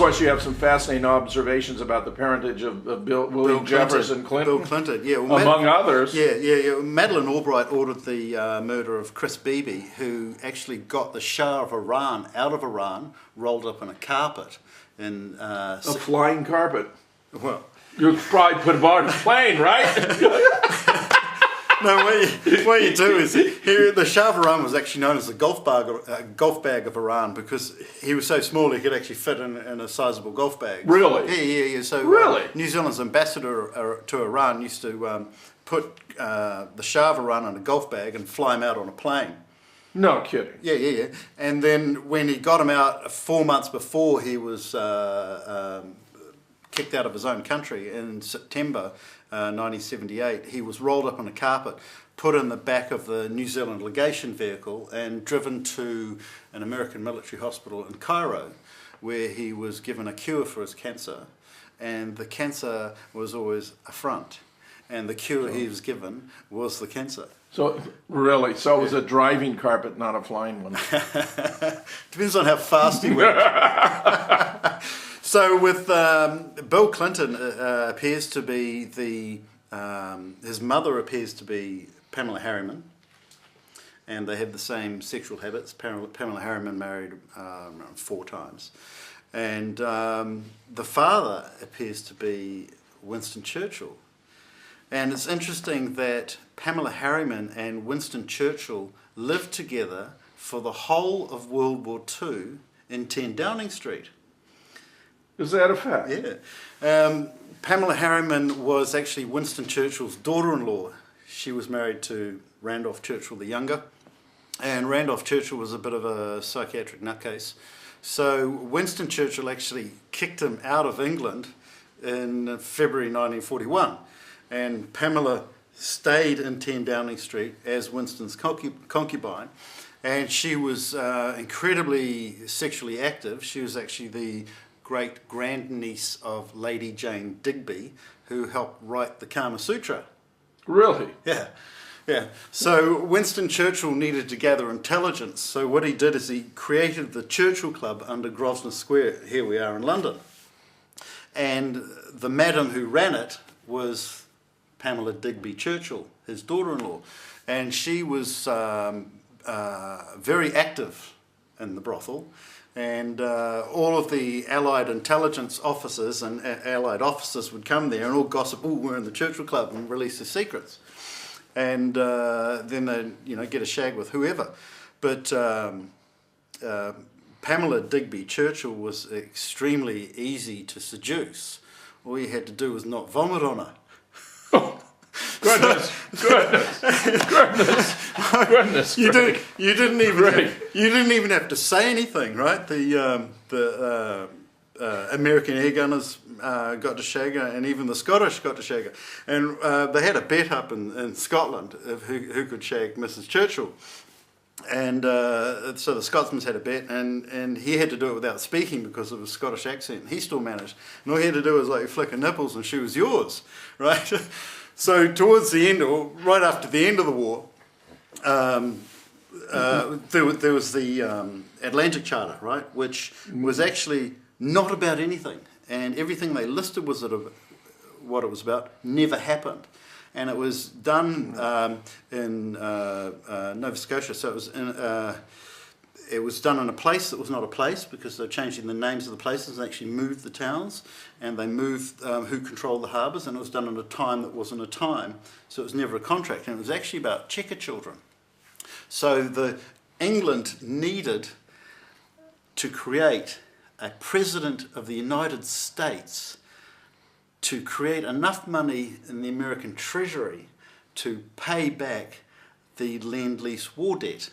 course, you have some fascinating observations about the parentage of William Jefferson Clinton. Bill Clinton, yeah. Well, among others. Yeah. Madeleine Albright ordered the murder of Chris Beebe, who actually got the Shah of Iran out of Iran, rolled up in a carpet. A flying carpet. Well, you probably put aboard a plane, right? No, what you do is, the Shah of Iran was actually known as the golf bag of Iran, because he was so small he could actually fit in a sizable golf bag. Really? Yeah. So really? New Zealand's ambassador to Iran used to put the Shah of Iran in a golf bag and fly him out on a plane. No kidding. Yeah. And then when he got him out 4 months before he was kicked out of his own country in September 1978, he was rolled up on a carpet, put in the back of the New Zealand legation vehicle and driven to an American military hospital in Cairo, where he was given a cure for his cancer, and the cancer was always a front, and the cure he was given was the cancer. So, really? So it was a driving carpet, not a flying one? Depends on how fast he went. So with Bill Clinton, appears to be his mother appears to be Pamela Harriman, and they have the same sexual habits. Pamela Harriman married around 4 times. And the father appears to be Winston Churchill. And it's interesting that Pamela Harriman and Winston Churchill lived together for the whole of World War II in 10 Downing Street. Is that a fact? Yeah. Pamela Harriman was actually Winston Churchill's daughter-in-law. She was married to Randolph Churchill the Younger, and Randolph Churchill was a bit of a psychiatric nutcase. So Winston Churchill actually kicked him out of England in February 1941, and Pamela stayed in 10 Downing Street as Winston's concubine, and she was incredibly sexually active. She was actually the great grandniece of Lady Jane Digby, who helped write the Kama Sutra. Really? Yeah. So Winston Churchill needed to gather intelligence. So what he did is he created the Churchill Club under Grosvenor Square. Here we are in London. And the madam who ran it was Pamela Digby Churchill, his daughter-in-law. And she was very active in the brothel. And all of the Allied intelligence officers and Allied officers would come there and all gossip, we're in the Churchill Club, and release their secrets. And then they'd get a shag with whoever. But Pamela Digby Churchill was extremely easy to seduce. All you had to do was not vomit on her. Goodness. You didn't even have to say anything, right? The American air gunners got to shag her, and even the Scottish got to shag her. And they had a bet up in Scotland of who could shag Mrs. Churchill. And so the Scotsman had a bet, and he had to do it without speaking because of his Scottish accent. He still managed. And all he had to do was flick her nipples and she was yours, right? So towards the end, or right after the end of the war, there was the Atlantic Charter, right, which was actually not about anything, and everything they listed was what it was about never happened, and it was done in Nova Scotia. So it was done in a place that was not a place, because they're changing the names of the places. They actually moved the towns, and they moved who controlled the harbours, and it was done in a time that wasn't a time. So it was never a contract, and it was actually about checker children. So England needed to create a president of the United States to create enough money in the American Treasury to pay back the Lend-Lease war debt.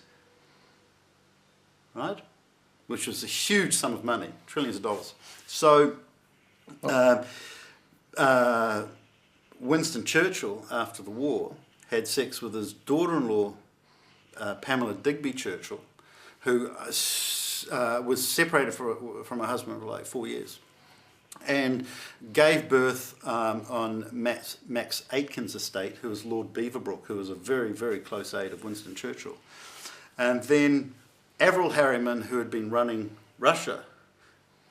Right? Which was a huge sum of money, trillions of dollars. So Winston Churchill, after the war, had sex with his daughter-in-law, Pamela Digby Churchill, who was separated from her husband for 4 years, and gave birth on Max Aitken's estate, who was Lord Beaverbrook, who was a very, very close aide of Winston Churchill. And then Averell Harriman, who had been running Russia,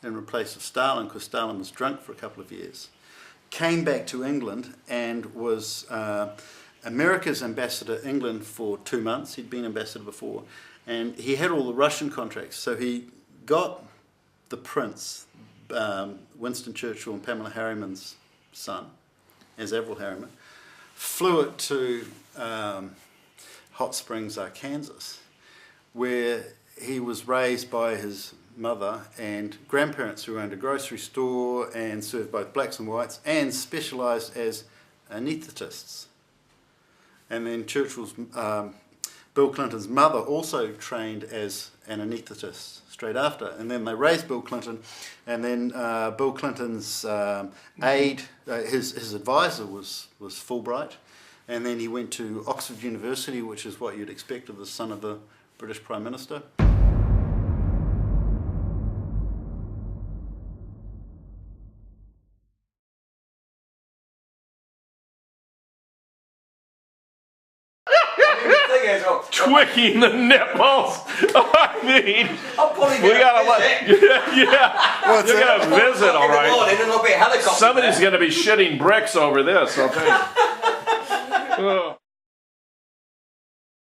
in place of Stalin, because Stalin was drunk for a couple of years, came back to England and was America's ambassador to England for 2 months. He'd been ambassador before, and he had all the Russian contracts. So he got the Prince, Winston Churchill and Pamela Harriman's son, as Avril Harriman, flew it to Hot Springs, Arkansas, where he was raised by his mother and grandparents who owned a grocery store and served both blacks and whites and specialised as anaesthetists. And then Bill Clinton's mother also trained as an anaesthetist straight after. And then they raised Bill Clinton, and then Bill Clinton's aide, his advisor was Fulbright, and then he went to Oxford University, which is what you'd expect of the son of the British Prime Minister. Twicking the nipples. I mean, we gotta let. Yeah. You're gonna visit, all right. Somebody's gonna be shitting bricks over this. I'll tell you.